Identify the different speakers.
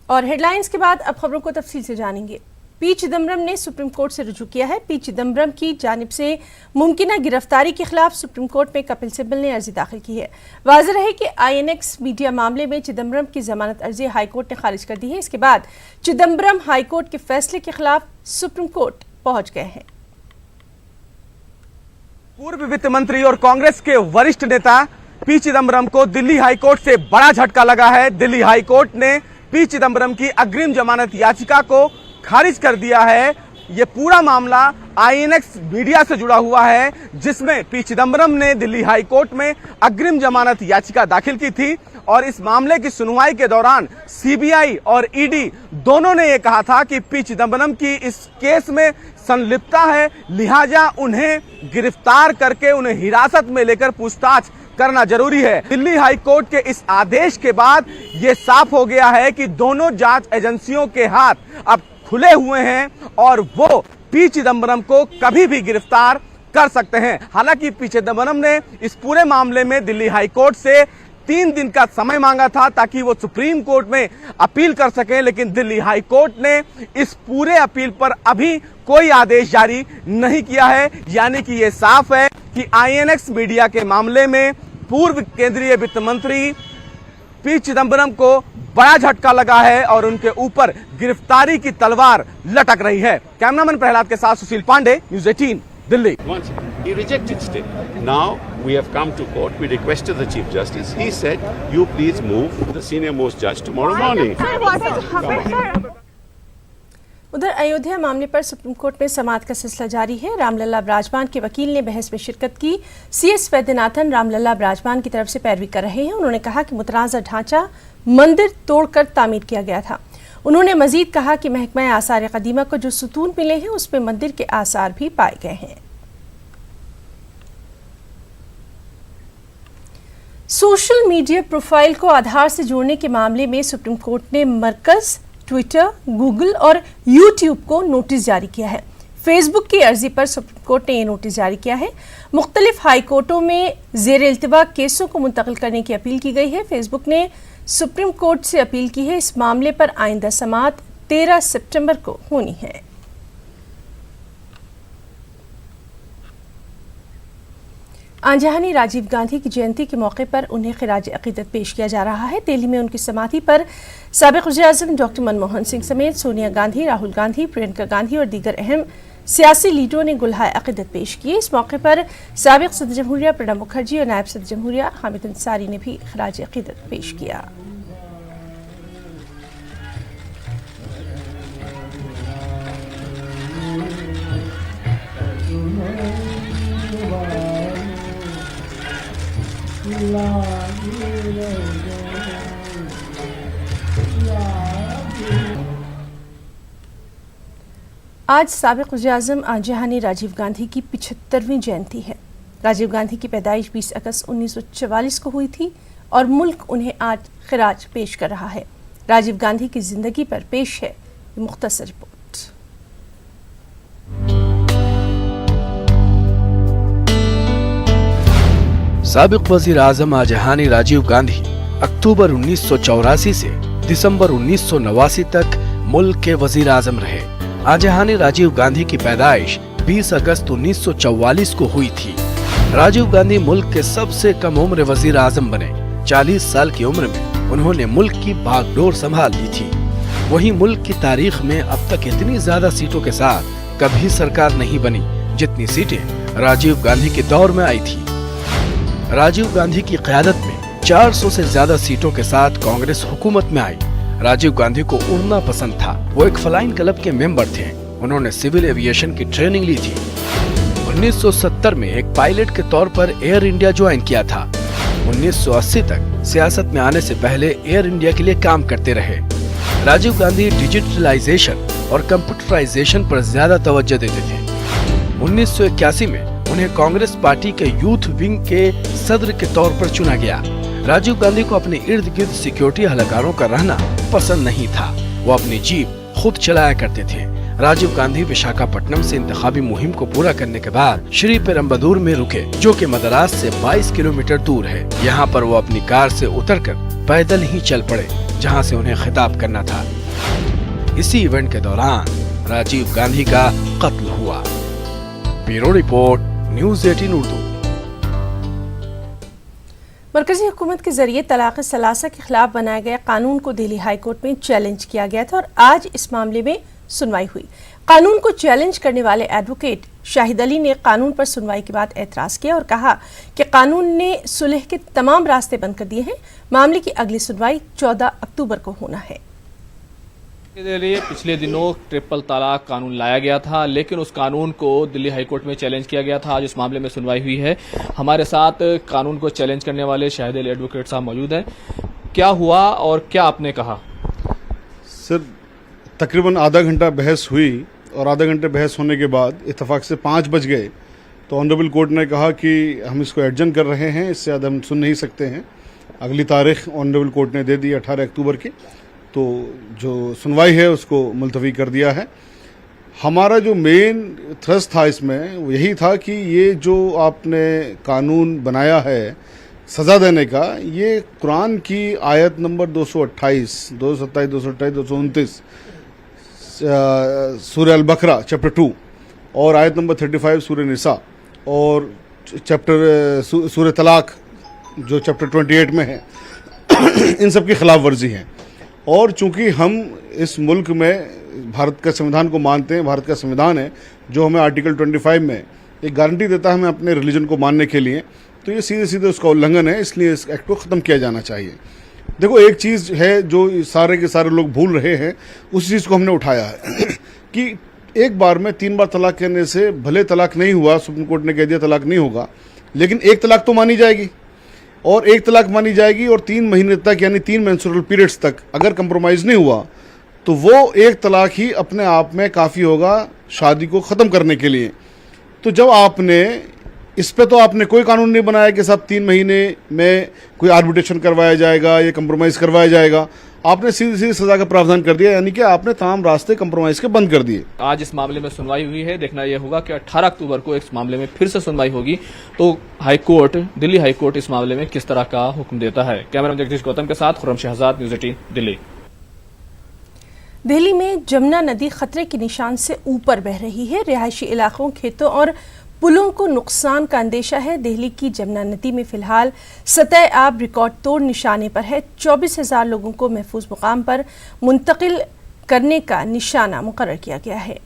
Speaker 1: और हेडलाइंस के बाद अब खबरों को तफसील से जानेंगे। पी चिदम्बरम ने सुप्रीम कोर्ट से रुजू किया है। पी चिदम्बरम की जानिब से मुमकिना गिरफ्तारी के खिलाफ सुप्रीम कोर्ट में कपिल सिब्बल ने अर्जी दाखिल की है। वाज़ेह है कि INX मीडिया मामले में चिदम्बरम की जमानत अर्जी हाईकोर्ट ने खारिज कर दी है। इसके बाद चिदम्बरम हाईकोर्ट के फैसले के खिलाफ सुप्रीम कोर्ट पहुंच गए हैं।
Speaker 2: पूर्व वित्त मंत्री और कांग्रेस के वरिष्ठ नेता पी चिदम्बरम को दिल्ली हाईकोर्ट से बड़ा झटका लगा है। दिल्ली हाईकोर्ट ने पी चिदम्बरम की अग्रिम जमानत याचिका को खारिज कर दिया है। ये पूरा मामला INX मीडिया से जुड़ा हुआ है, जिसमें पी चिदम्बरम ने दिल्ली हाईकोर्ट में अग्रिम जमानत याचिका दाखिल की थी और इस मामले की सुनवाई के दौरान CBI और ED दोनों ने यह कहा था कि पी चिदम्बरम की इस केस में संलिप्तता है, लिहाजा उन्हें गिरफ्तार करके उन्हें हिरासत में लेकर पूछताछ करना जरूरी है। दिल्ली हाईकोर्ट के इस आदेश के बाद यह साफ हो गया है कि दोनों जांच एजेंसियों के हाथ अब खुले हुए हैं और वो पी चिदम्बरम को कभी भी गिरफ्तार कर सकते हैं। हालांकि पी चिदम्बरम ने इस पूरे मामले में दिल्ली हाईकोर्ट से 3 दिन का समय मांगा था ताकि वो सुप्रीम कोर्ट में अपील कर सकें, लेकिन दिल्ली हाईकोर्ट ने इस पूरे अपील पर अभी कोई आदेश जारी नहीं किया है। यानी कि ये साफ है कि INX मीडिया के मामले में पूर्व केंद्रीय वित्त मंत्री पी चिदम्बरम को बड़ा झटका लगा है और उनके ऊपर गिरफ्तारी की तलवार लटक रही है। कैमरामैन प्रहलाद के साथ Sushil Pandey, news 18 Delhi.
Speaker 3: He rejected stay. Now we have come to court. We requested the Chief Justice. He said, "You please move the senior most judge tomorrow morning."
Speaker 1: उधर अयोध्या मामले पर सुप्रीम कोर्ट में समाअत का सिलसिला जारी है। रामलला बराजमान के वकील ने बहस में शिरकत की। CS वैद्यनाथन रामलला बराजमान की तरफ से पैरवी कर रहे हैं। उन्होंने कहा कि मुतनाज़ा ढांचा मंदिर तोड़कर तामीर किया गया था। उन्होंने मजीद कहा कि महकमा आसार कदीमा को जो सुतून मिले हैं उसमें मंदिर के आसार भी पाए गए हैं। सोशल मीडिया प्रोफाइल को आधार से जोड़ने के मामले में सुप्रीम कोर्ट ने मरकज, ट्विटर, गूगल और यूट्यूब को नोटिस जारी किया है। फेसबुक की अर्जी पर सुप्रीम कोर्ट ने यह नोटिस जारी किया है। मुख्तलिफ हाई कोर्टों में जेर इल्तिवा केसों को मुंतकिल करने की अपील की गई है। फेसबुक ने सुप्रीम कोर्ट से अपील की है। इस मामले पर आइंदा समाअत 13 सितंबर को होनी है। आंजहानी राजीव गांधी की जयंती के मौके पर उन्हें खिराज अकीदत पेश किया जा रहा है। दिल्ली में उनकी समाधि पर साबिक़ वज़ीर-ए-आज़म डॉक्टर मनमोहन सिंह समेत सोनिया गांधी, राहुल गांधी, प्रियंका गांधी और दीगर अहम सियासी लीडरों ने गुलहाए अकीदत पेश किए। इस मौके पर साबिक़ सदर जमहूरिया प्रणब मुखर्जी और नायब सदर जमहूरिया हामिद अंसारी ने भी खिराज अकीदत पेश किया। आज साबिक़ वज़ीर-ए-आज़म आंजहानी राजीव गांधी की 75वीं जयंती है। राजीव गांधी की पैदाइश 20 अगस्त 1944 को हुई थी और मुल्क उन्हें आज खिराज पेश कर रहा है। राजीव गांधी की जिंदगी पर पेश है मुख्तसर रिपोर्ट।
Speaker 4: साबिक़ वज़ीर-ए-आज़म आंजहानी राजीव गांधी अक्टूबर 1984 से दिसंबर 1989 तक मुल्क के वज़ीर-ए-आज़म रहे। आंजहानी राजीव गांधी की पैदाइश 20 अगस्त 1944 को हुई थी। राजीव गांधी मुल्क के सबसे कम उम्र वज़ीर-ए-आज़म बने। 40 साल की उम्र में उन्होंने मुल्क की बागडोर संभाल ली थी। वहीं मुल्क की तारीख में अब तक इतनी ज्यादा सीटों के साथ कभी सरकार नहीं बनी जितनी सीटें राजीव गांधी के दौर में आई थी। राजीव गांधी की क़यादत में 400 से ज्यादा सीटों के साथ कांग्रेस हुकूमत में आई। राजीव गांधी को उड़ना पसंद था। वो एक फ्लाइंग क्लब के मेंबर थे। उन्होंने सिविल एविएशन की ट्रेनिंग ली थी। 1970 में एक पायलट के तौर पर एयर इंडिया ज्वाइन किया था। 1980 तक सियासत में आने से पहले एयर इंडिया के लिए काम करते रहे। राजीव गांधी डिजिटलाइजेशन और कंप्यूटराइजेशन पर ज्यादा तवज्जो देते थे। 1981 में उन्हें कांग्रेस पार्टी के यूथ विंग के सदर के तौर पर चुना गया। राजीव गांधी को अपने इर्द गिर्द सिक्योरिटी हलकारों का रहना पसंद नहीं था। वो अपनी जीप खुद चलाया करते थे। राजीव गांधी विशाखापट्टनम से इंतखाबी मुहिम को पूरा करने के बाद श्री पेरम्बदूर में रुके, जो कि मद्रास से 22 किलोमीटर दूर है। यहाँ पर वो अपनी कार से उतरकर पैदल ही चल पड़े। जहां से उन्हें खिताब करना था। इसी इवेंट के दौरान राजीव गांधी का कत्ल हुआ। Bureau report, news 18 Urdu.
Speaker 1: मरकजी हुकूमत के जरिए तलाक सलासा के खिलाफ बनाए गए कानून को दिल्ली हाई कोर्ट में चैलेंज किया गया था और आज इस मामले में सुनवाई हुई। कानून को चैलेंज करने वाले एडवोकेट शाहिद अली ने कानून पर सुनवाई के बाद एतराज किया और कहा कि कानून ने सुलह के तमाम रास्ते बंद कर दिए हैं। मामले की अगली सुनवाई 14 अक्टूबर को होना है।
Speaker 5: पिछले दिनों ट्रिपल तलाक कानून लाया गया था, लेकिन उस कानून को दिल्ली हाईकोर्ट में चैलेंज किया गया था। आज इस मामले में सुनवाई हुई है। हमारे साथ कानून को चैलेंज करने वाले शाहिद अली एडवोकेट साहब मौजूद हैं। क्या हुआ और क्या आपने कहा?
Speaker 6: सर, तकरीबन आधा घंटा बहस हुई और आधा घंटे बहस होने के बाद इत्तेफाक से 5 बज गए तो ऑनरेबल कोर्ट ने कहा कि हम इसको एडजन कर रहे हैं, इससे ज़्यादा हम सुन नहीं सकते हैं। अगली तारीख ऑनरेबल कोर्ट ने दे दी 18 अक्टूबर की, तो जो सुनवाई है उसको मुलतवी कर दिया है। हमारा जो मेन थ्रस्ट था इसमें वो यही था कि ये जो आपने कानून बनाया है सज़ा देने का, ये कुरान की आयत नंबर 228, 227, 228, 229 सूरह अल-बकरा चैप्टर 2 और आयत नंबर 35 सूरह निसा और चैप्टर सूरह तलाक जो चैप्टर 28 में है इन सब की खिलाफ वर्जी है। और चूंकि हम इस मुल्क में भारत का संविधान को मानते हैं, भारत का संविधान है जो हमें आर्टिकल 25 में एक गारंटी देता है हमें अपने रिलीजन को मानने के लिए, तो ये सीधे सीधे उसका उल्लंघन है, इसलिए इस एक्ट को ख़त्म किया जाना चाहिए। देखो, एक चीज़ है जो सारे के सारे लोग भूल रहे हैं, उस चीज़ को हमने उठाया है कि एक बार में 3 बार तलाक कहने से भले तलाक नहीं हुआ, सुप्रीम कोर्ट ने कह दिया तलाक नहीं होगा, लेकिन एक तलाक तो मानी जाएगी और एक तलाक मानी जाएगी और 3 महीने तक यानी 3 मेंस्ट्रुअल पीरियड्स तक अगर कंप्रोमाइज़ नहीं हुआ तो वो एक तलाक ही अपने आप में काफ़ी होगा शादी को ख़त्म करने के लिए। तो जब आपने इस पे तो आपने कोई कानून नहीं बनाया कि साहब 3 महीने में कोई आर्बिट्रेशन करवाया जाएगा या कंप्रोमाइज़ करवाया जाएगा, आपने सीधी सीधी सज़ा का प्रावधान कर दिया, यानी कि आपने तमाम रास्ते कंप्रोमाइज़ के बंद कर दिए।
Speaker 5: आज इस मामले में सुनवाई हुई है। देखना यह होगा कि 18 अक्टूबर को इस मामले में फिर से सुनवाई होगी तो हाईकोर्ट, दिल्ली हाईकोर्ट इस मामले में किस तरह का हुक्म देता है। कैमरामैन जगदीश गौतम के साथ खुर्रम शहजाद, न्यूज़ 18 दिल्ली।
Speaker 1: दिल्ली में जमुना नदी खतरे के निशान से ऊपर बह रही है। रिहायशी इलाकों, खेतों और पुलों को नुकसान का अंदेशा है। दिल्ली की जमुना नदी में फिलहाल सतह आब रिकॉर्ड तोड़ निशाने पर है। 24,000 लोगों को महफूज मुकाम पर मुंतकिल करने का निशाना मुकर्रर किया गया है।